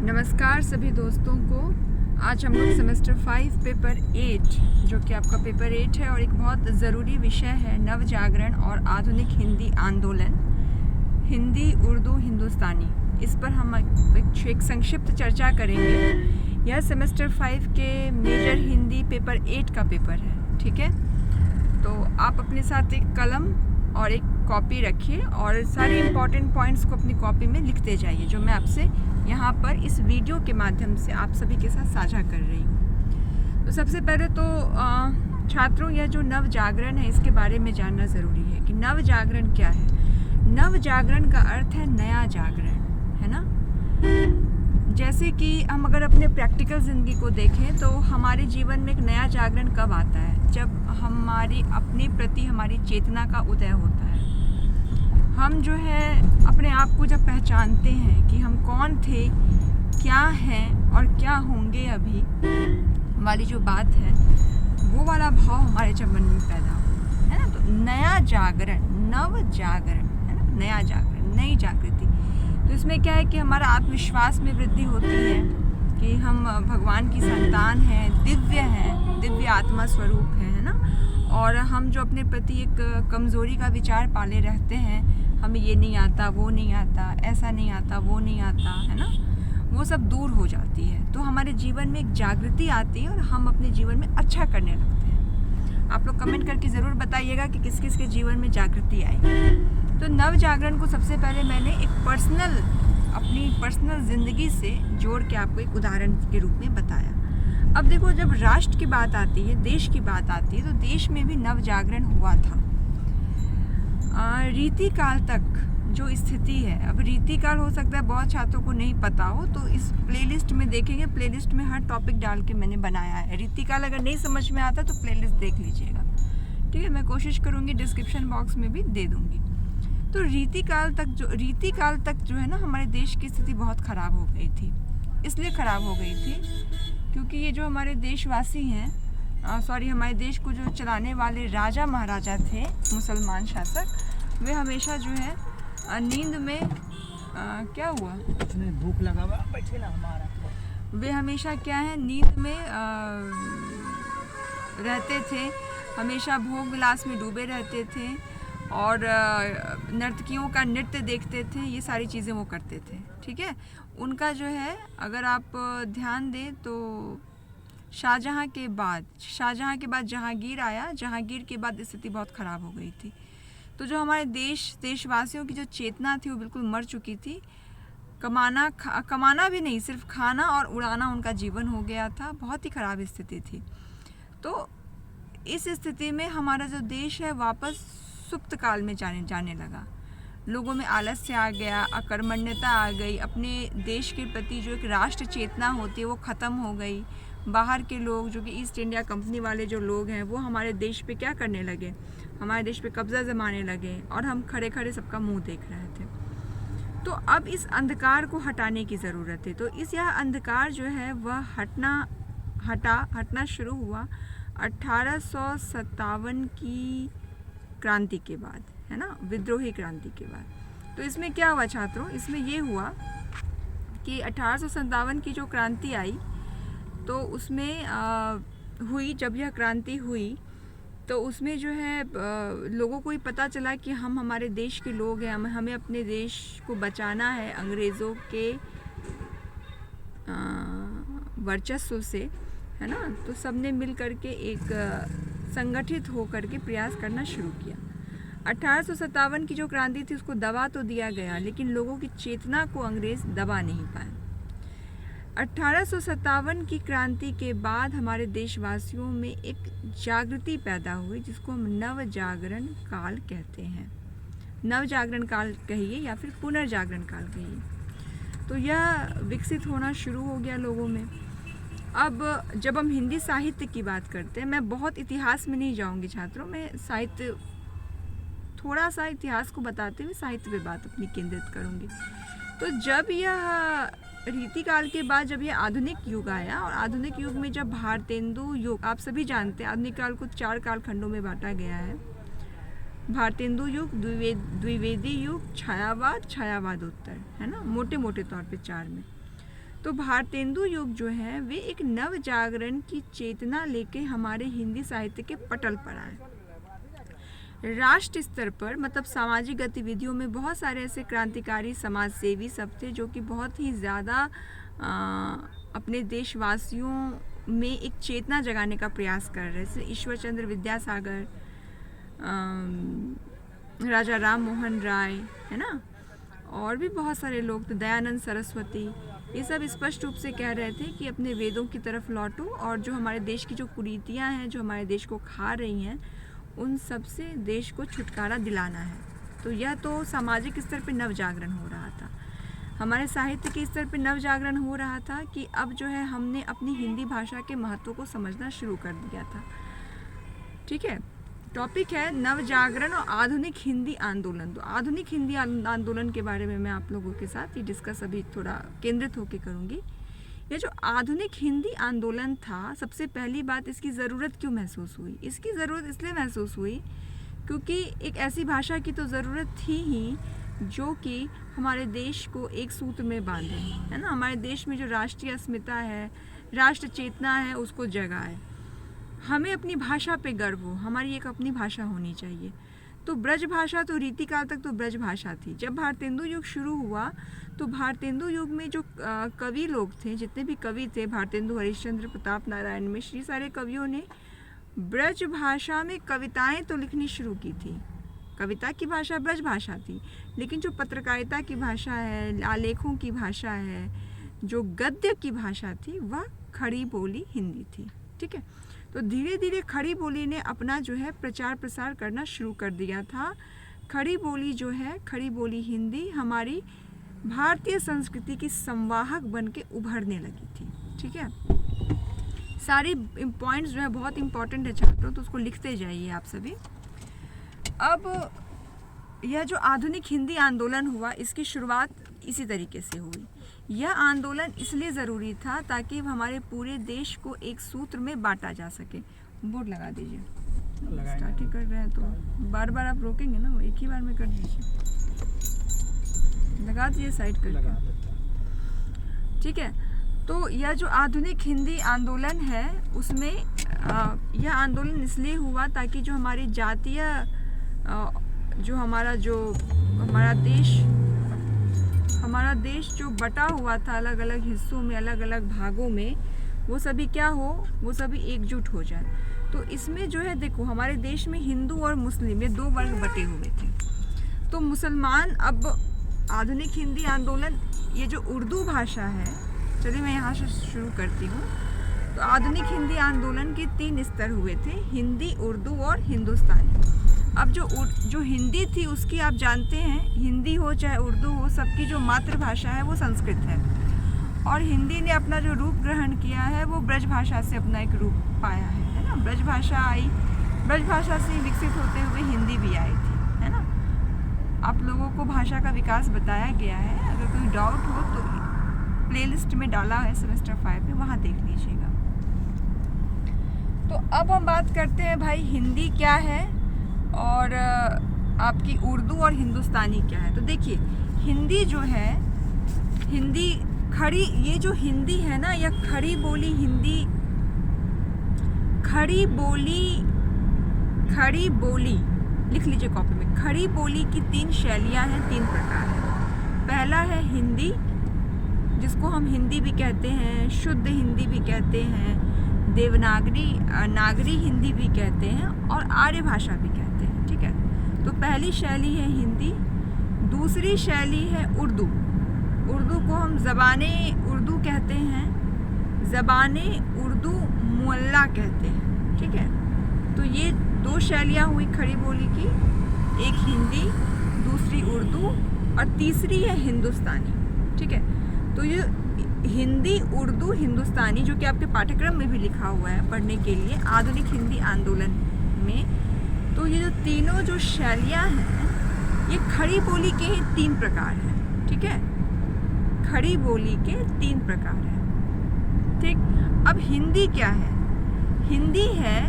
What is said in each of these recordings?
नमस्कार सभी दोस्तों को। आज हम लोग सेमेस्टर 5 पेपर 8 जो कि आपका पेपर 8 है और एक बहुत ज़रूरी विषय है नव जागरण और आधुनिक हिंदी आंदोलन, हिंदी उर्दू हिंदुस्तानी, इस पर हम एक संक्षिप्त चर्चा करेंगे। यह सेमेस्टर 5 के मेजर हिंदी पेपर 8 का पेपर है, ठीक है। तो आप अपने साथ एक कलम और एक कॉपी रखिए और सारे इम्पॉर्टेंट पॉइंट्स को अपनी कॉपी में लिखते जाइए, जो मैं आपसे यहाँ पर इस वीडियो के माध्यम से आप सभी के साथ साझा कर रही हूँ। तो सबसे पहले तो छात्रों, यह जो नव जागरण है इसके बारे में जानना ज़रूरी है कि नव जागरण क्या है। नव जागरण का अर्थ है नया जागरण, है ना। जैसे कि हम अगर अपने प्रैक्टिकल ज़िंदगी को देखें तो हमारे जीवन में एक नया जागरण कब आता है? जब हमारी अपने प्रति हमारी चेतना का उदय होता है। हम जो है अपने आप को जब पहचानते हैं कि हम कौन थे, क्या हैं और क्या होंगे अभी वाली जो बात है, वो वाला भाव हमारे जब मन में पैदा हो, है ना। तो नया जागरण, नव जागरण, है ना, नया जागरण, नई जागृति। तो इसमें क्या है कि हमारा आत्मविश्वास में वृद्धि होती है कि हम भगवान की संतान हैं, दिव्य हैं, दिव्य आत्मा स्वरूप है ना। और हम जो अपने प्रति एक कमज़ोरी का विचार पाले रहते हैं, हमें ये नहीं आता, वो नहीं आता, ऐसा नहीं आता, वो नहीं आता, है ना, वो सब दूर हो जाती है। तो हमारे जीवन में एक जागृति आती है और हम अपने जीवन में अच्छा करने लगते हैं। आप लोग कमेंट करके ज़रूर बताइएगा कि किस किस के जीवन में जागृति आई। तो नव जागरण को सबसे पहले मैंने एक अपनी पर्सनल ज़िंदगी से जोड़ के आपको एक उदाहरण के रूप में बताया। अब देखो, जब राष्ट्र की बात आती है, देश की बात आती है, तो देश में भी नव जागरण हुआ था। रीति काल तक जो स्थिति है, अब रीति काल हो सकता है बहुत छात्रों को नहीं पता हो, तो इस प्लेलिस्ट में देखेंगे, प्लेलिस्ट में हर टॉपिक डाल के मैंने बनाया है। रीति काल अगर नहीं समझ में आता तो प्लेलिस्ट देख लीजिएगा, ठीक है। मैं कोशिश करूँगी डिस्क्रिप्शन बॉक्स में भी दे दूँगी। तो रीति काल तक जो है ना, हमारे देश की स्थिति बहुत ख़राब हो गई थी। इसलिए ख़राब हो गई थी क्योंकि ये जो हमारे देशवासी हैं, हमारे देश को जो चलाने वाले राजा महाराजा थे, मुसलमान शासक, वे हमेशा जो है नींद में क्या हुआ, भूख लगा हुआ बैठे ना हमारा, वे हमेशा क्या है, नींद में रहते थे, हमेशा भोग विलास में डूबे रहते थे और नर्तकियों का नृत्य देखते थे। ये सारी चीज़ें वो करते थे, ठीक है। उनका जो है, अगर आप ध्यान दें तो शाहजहाँ के बाद जहांगीर आया, जहांगीर के बाद स्थिति बहुत ख़राब हो गई थी। तो जो हमारे देशवासियों की जो चेतना थी वो बिल्कुल मर चुकी थी। कमाना भी नहीं, सिर्फ खाना और उड़ाना उनका जीवन हो गया था। बहुत ही ख़राब स्थिति थी। तो इस स्थिति में हमारा जो देश है वापस सुप्त काल में जाने लगा। लोगों में आलस्य आ गया, अकर्मण्यता आ गई, अपने देश के प्रति जो एक राष्ट्र चेतना होती है वो ख़त्म हो गई। बाहर के लोग, जो कि ईस्ट इंडिया कंपनी वाले जो लोग हैं, वो हमारे देश पे क्या करने लगे, हमारे देश पे कब्ज़ा जमाने लगे और हम खड़े खड़े सबका मुंह देख रहे थे। तो अब इस अंधकार को हटाने की ज़रूरत है। तो यह अंधकार जो है वह हटना शुरू हुआ 1857 की क्रांति के बाद, है ना, विद्रोही क्रांति के बाद। तो इसमें क्या हुआ छात्रों, इसमें ये हुआ कि 1857 की जो क्रांति आई, तो उसमें जब यह क्रांति हुई तो उसमें जो है लोगों को ही पता चला कि हम हमारे देश के लोग हैं, हमें अपने देश को बचाना है अंग्रेज़ों के वर्चस्व से, है ना। तो सबने मिल करके एक संगठित हो करके प्रयास करना शुरू किया। 1857 की जो क्रांति थी उसको दबा तो दिया गया, लेकिन लोगों की चेतना को अंग्रेज़ दबा नहीं पाए। 1857 की क्रांति के बाद हमारे देशवासियों में एक जागृति पैदा हुई, जिसको हम नव जागरण काल कहते हैं। नव जागरण काल कहिए या फिर पुनर्जागरण काल कहिए। तो यह विकसित होना शुरू हो गया लोगों में। अब जब हम हिंदी साहित्य की बात करते हैं, मैं बहुत इतिहास में नहीं जाऊंगी छात्रों, मैं साहित्य, थोड़ा सा इतिहास को बताते हुए साहित्य पे बात अपनी केंद्रित करूंगी। तो जब यह रीति काल के बाद जब यह आधुनिक युग आया, और आधुनिक युग में जब भारतेंदु युग, आप सभी जानते हैं आधुनिक काल को 4 कालखंडों में बांटा गया है। भारतेंदु युग, द्विवेदी युग, छायावाद, छायावादोत्तर, है ना, मोटे मोटे तौर पे 4 में। तो भारतेंदु युग जो है वे एक नव जागरण की चेतना लेके हमारे हिंदी साहित्य के पटल पर आए। राष्ट्र स्तर पर मतलब सामाजिक गतिविधियों में बहुत सारे ऐसे क्रांतिकारी समाज सेवी सब थे जो कि बहुत ही ज़्यादा अपने देशवासियों में एक चेतना जगाने का प्रयास कर रहे थे। ईश्वर चंद्र विद्यासागर, राजा राम मोहन राय, है ना, और भी बहुत सारे लोग थे, दयानंद सरस्वती। ये सब स्पष्ट रूप से कह रहे थे कि अपने वेदों की तरफ लौटो और जो हमारे देश की जो कुरीतियाँ हैं, जो हमारे देश को खा रही हैं, उन सब से देश को छुटकारा दिलाना है। तो यह तो सामाजिक स्तर पे नव जागरण हो रहा था। हमारे साहित्य के स्तर पे नव जागरण हो रहा था कि अब जो है हमने अपनी हिंदी भाषा के महत्व को समझना शुरू कर दिया था। ठीक है, टॉपिक है नव जागरण और आधुनिक हिंदी आंदोलन। तो आधुनिक हिंदी आंदोलन के बारे में मैं आप लोगों के साथ ये डिस्कस अभी थोड़ा केंद्रित होकर करूँगी। ये जो आधुनिक हिंदी आंदोलन था, सबसे पहली बात इसकी ज़रूरत क्यों महसूस हुई? इसकी ज़रूरत इसलिए महसूस हुई क्योंकि एक ऐसी भाषा की तो ज़रूरत थी ही जो कि हमारे देश को एक सूत्र में बांधे, है ना। हमारे देश में जो राष्ट्रीय अस्मिता है, राष्ट्र चेतना है, उसको जगाए। हमें अपनी भाषा पे गर्व हो, हमारी एक अपनी भाषा होनी चाहिए। तो ब्रज भाषा तो रीतिकाल तक तो ब्रज भाषा थी। जब भारतेंदु युग शुरू हुआ तो भारतेंदु युग में जो कवि लोग थे, जितने भी कवि थे, भारतेंदु, हरिश्चंद्र, प्रताप नारायण मिश्र, ये सारे कवियों ने ब्रज भाषा में कविताएं तो लिखनी शुरू की थी। कविता की भाषा ब्रज भाषा थी, लेकिन जो पत्रकारिता की भाषा है, आलेखों की भाषा है, जो गद्य की भाषा थी, वह खड़ी बोली हिंदी थी। ठीक है, तो धीरे धीरे खड़ी बोली ने अपना जो है प्रचार प्रसार करना शुरू कर दिया था। खड़ी बोली जो है, खड़ी बोली हिंदी हमारी भारतीय संस्कृति की संवाहक बन के उभरने लगी थी। ठीक है, सारी पॉइंट्स जो है बहुत इंपॉर्टेंट है छात्रों, तो उसको लिखते जाइए आप सभी। अब यह जो आधुनिक हिंदी आंदोलन हुआ, इसकी शुरुआत इसी तरीके से हुई। यह आंदोलन इसलिए ज़रूरी था ताकि हमारे पूरे देश को एक सूत्र में बांटा जा सके। बोर्ड लगा दीजिए, स्टार्ट ही कर रहे हैं तो बार बार आप रोकेंगे ना, एक ही बार में कर दीजिए, लगा दीजिए साइड करके। ठीक है, तो यह जो आधुनिक हिंदी आंदोलन है उसमें यह आंदोलन इसलिए हुआ ताकि जो हमारी जातीय जो हमारा देश जो बटा हुआ था अलग अलग हिस्सों में, अलग अलग भागों में, वो सभी क्या हो, वो सभी एकजुट हो जाए। तो इसमें जो है देखो, हमारे देश में हिंदू और मुस्लिम ये दो वर्ग बटे हुए थे। तो मुसलमान, अब आधुनिक हिंदी आंदोलन, ये जो उर्दू भाषा है, चलिए मैं यहाँ से शुरू करती हूँ। तो आधुनिक हिंदी आंदोलन के 3 स्तर हुए थे, हिंदी, उर्दू और हिंदुस्तानी। अब जो हिंदी थी उसकी आप जानते हैं, हिंदी हो चाहे उर्दू हो, सबकी जो मातृभाषा है वो संस्कृत है, और हिंदी ने अपना जो रूप ग्रहण किया है वो ब्रज भाषा से अपना एक रूप पाया है ना। ब्रज भाषा आई, ब्रज भाषा से विकसित होते हुए हिंदी भी आई थी, है ना। आप लोगों को भाषा का विकास बताया गया है, अगर कोई डाउट हो तो प्लेलिस्ट में डाला है सेमेस्टर 5 में, वहाँ देख लीजिएगा। तो अब हम बात करते हैं भाई हिंदी क्या है और आपकी उर्दू और हिंदुस्तानी क्या है। तो देखिए, हिंदी जो है, हिंदी खड़ी, ये जो हिंदी है ना, यह खड़ी बोली हिंदी, खड़ी बोली लिख लीजिए कॉपी में। खड़ी बोली की 3 शैलियाँ हैं, 3 प्रकार हैं। पहला है हिंदी, जिसको हम हिंदी भी कहते हैं, शुद्ध हिंदी भी कहते हैं, देवनागरी नागरी हिंदी भी कहते हैं, और आर्य भाषा भी कहते हैं। ठीक है, तो पहली शैली है हिंदी। दूसरी शैली है उर्दू। उर्दू को हम ज़बाने उर्दू कहते हैं, ज़बाने उर्दू मुअल्ला कहते हैं। ठीक है, तो ये 2 शैलियाँ हुई खड़ी बोली की, एक हिंदी, दूसरी उर्दू, और तीसरी है हिंदुस्तानी। ठीक है, तो ये हिंदी, उर्दू, हिंदुस्तानी, जो कि आपके पाठ्यक्रम में भी लिखा हुआ है पढ़ने के लिए, आधुनिक हिंदी आंदोलन में। तो ये जो तीनों जो शैलियाँ हैं, ये खड़ी बोली के ही 3 प्रकार हैं। ठीक है, खड़ी बोली के 3 प्रकार हैं। ठीक, अब हिंदी क्या है? हिंदी है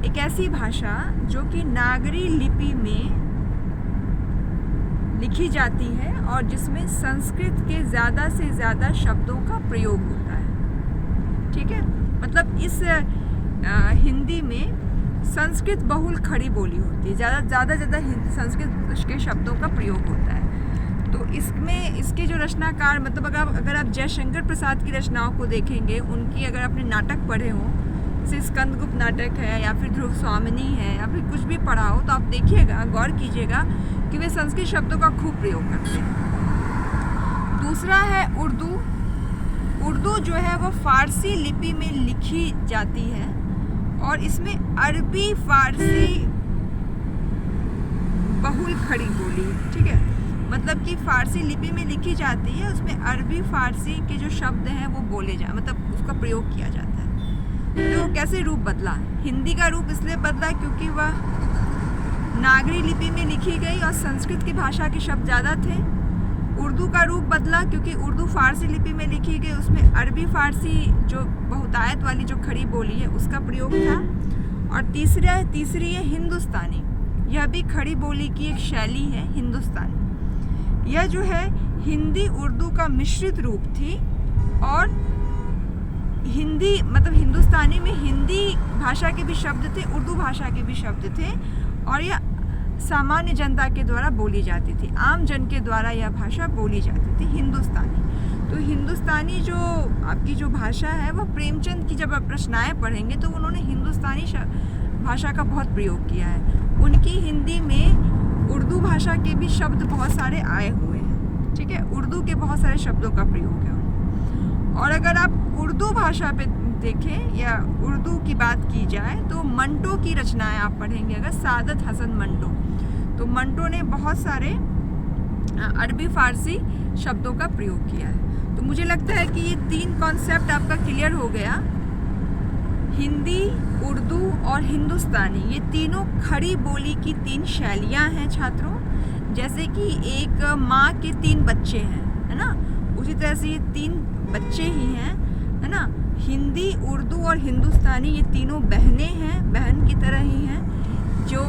एक ऐसी भाषा जो कि नागरी लिपि में लिखी जाती है और जिसमें संस्कृत के ज़्यादा से ज़्यादा शब्दों का प्रयोग होता है। ठीक है, मतलब इस हिंदी में संस्कृत बहुल खड़ी बोली होती है, ज़्यादा संस्कृत के शब्दों का प्रयोग होता है। तो इसमें इसके जो रचनाकार, मतलब अगर आप जयशंकर प्रसाद की रचनाओं को देखेंगे, उनकी अगर आपने नाटक पढ़े हों, जैसे स्कंदगुप्त नाटक है या फिर ध्रुव स्वामिनी है या फिर कुछ भी पढ़ा हो, तो आप देखिएगा, गौर कीजिएगा कि वे संस्कृत शब्दों का खूब प्रयोग करते हैं। दूसरा है उर्दू। उर्दू जो है वो फारसी लिपि में लिखी जाती है और इसमें अरबी फारसी बहुल खड़ी बोली है। ठीक है, मतलब कि फारसी लिपि में लिखी जाती है, उसमें अरबी फारसी के जो शब्द हैं वो बोले जाए, मतलब उसका प्रयोग किया जाता है। तो कैसे रूप बदला? हिंदी का रूप इसलिए बदला क्योंकि वह नागरी लिपि में लिखी गई और संस्कृत की भाषा के शब्द ज़्यादा थे। उर्दू का रूप बदला क्योंकि उर्दू फारसी लिपि में लिखी गई, उसमें अरबी फारसी जो बहुतायत वाली जो खड़ी बोली है उसका प्रयोग था। और तीसरी है हिंदुस्तानी। यह भी खड़ी बोली की एक शैली है, हिंदुस्तानी। यह जो है हिंदी उर्दू का मिश्रित रूप थी और हिंदी, मतलब हिंदुस्तानी में हिंदी भाषा के भी शब्द थे, उर्दू भाषा के भी शब्द थे और यह सामान्य जनता के द्वारा बोली जाती थी, आम जन के द्वारा यह भाषा बोली जाती थी, हिंदुस्तानी। तो हिंदुस्तानी जो आपकी जो भाषा है वह प्रेमचंद की जब आप रचनाएं पढ़ेंगे तो उन्होंने हिंदुस्तानी भाषा का बहुत प्रयोग किया है। उनकी हिंदी में उर्दू भाषा के भी शब्द बहुत सारे आए हुए हैं। ठीक है, उर्दू के बहुत सारे शब्दों का प्रयोग है। और अगर आप उर्दू भाषा पे देखें या उर्दू की बात की जाए तो मंटो की रचनाएं आप पढ़ेंगे, अगर सादत हसन मंटो, तो मंटो ने बहुत सारे अरबी फारसी शब्दों का प्रयोग किया है। तो मुझे लगता है कि ये 3 कॉन्सेप्ट आपका क्लियर हो गया। हिंदी, उर्दू और हिंदुस्तानी, ये तीनों खड़ी बोली की 3 शैलियाँ हैं छात्रों। जैसे कि एक माँ के 3 बच्चे हैं, है ना, उसी तरह से ये 3 बच्चे ही हैं, है ना। हिंदी, उर्दू और हिंदुस्तानी ये तीनों बहनें हैं, बहन की तरह ही हैं, जो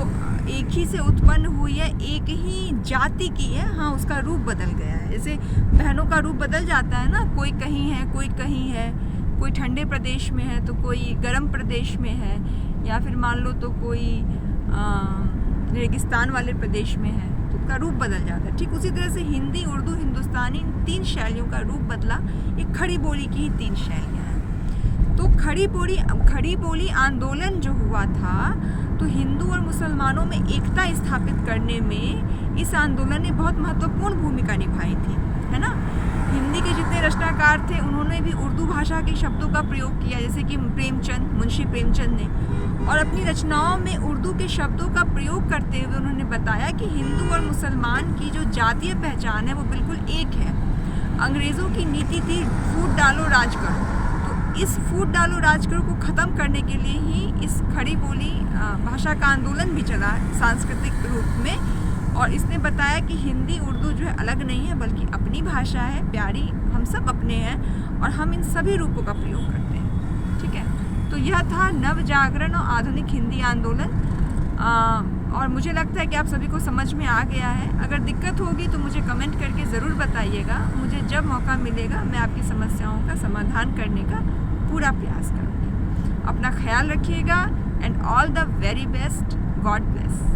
एक ही से उत्पन्न हुई है, एक ही जाति की है। हाँ, उसका रूप बदल गया है, जैसे बहनों का रूप बदल जाता है ना, कोई कहीं है, कोई कहीं है, कोई ठंडे प्रदेश में है तो कोई गर्म प्रदेश में है, या फिर मान लो तो कोई रेगिस्तान वाले प्रदेश में है, तो उसका रूप बदल जाता है। ठीक उसी तरह से हिंदी, उर्दू, हिंदुस्तानी, इन 3 शैलियों का रूप बदला। एक खड़ी बोली की ही 3 शैलियाँ हैं। तो खड़ी बोली आंदोलन जो हुआ था, तो हिंदू और मुसलमानों में एकता स्थापित करने में इस आंदोलन ने बहुत महत्वपूर्ण भूमिका निभाई थी, है ना। हिंदी के जितने रचनाकार थे उन्होंने भी उर्दू भाषा के शब्दों का प्रयोग किया, जैसे कि मुंशी प्रेमचंद ने, और अपनी रचनाओं में उर्दू के शब्दों का प्रयोग करते हुए उन्होंने बताया कि हिंदू और मुसलमान की जो जातीय पहचान है वो बिल्कुल एक है। अंग्रेज़ों की नीति थी फूट डालो राज करो, तो इस फूट डालो राज करो को ख़त्म करने के लिए ही इस खड़ी बोली भाषा का आंदोलन भी चला सांस्कृतिक रूप में। और इसने बताया कि हिंदी, उर्दू जो है अलग नहीं है, बल्कि अपनी भाषा है, प्यारी, हम सब अपने हैं और हम इन सभी रूपों का प्रयोग करते हैं। ठीक है, तो यह था नव जागरण और आधुनिक हिंदी आंदोलन। और मुझे लगता है कि आप सभी को समझ में आ गया है। अगर दिक्कत होगी तो मुझे कमेंट करके ज़रूर बताइएगा। मुझे जब मौका मिलेगा मैं आपकी समस्याओं का समाधान करने का पूरा प्रयास करूँगी। अपना ख्याल रखिएगा and all the very best. God bless.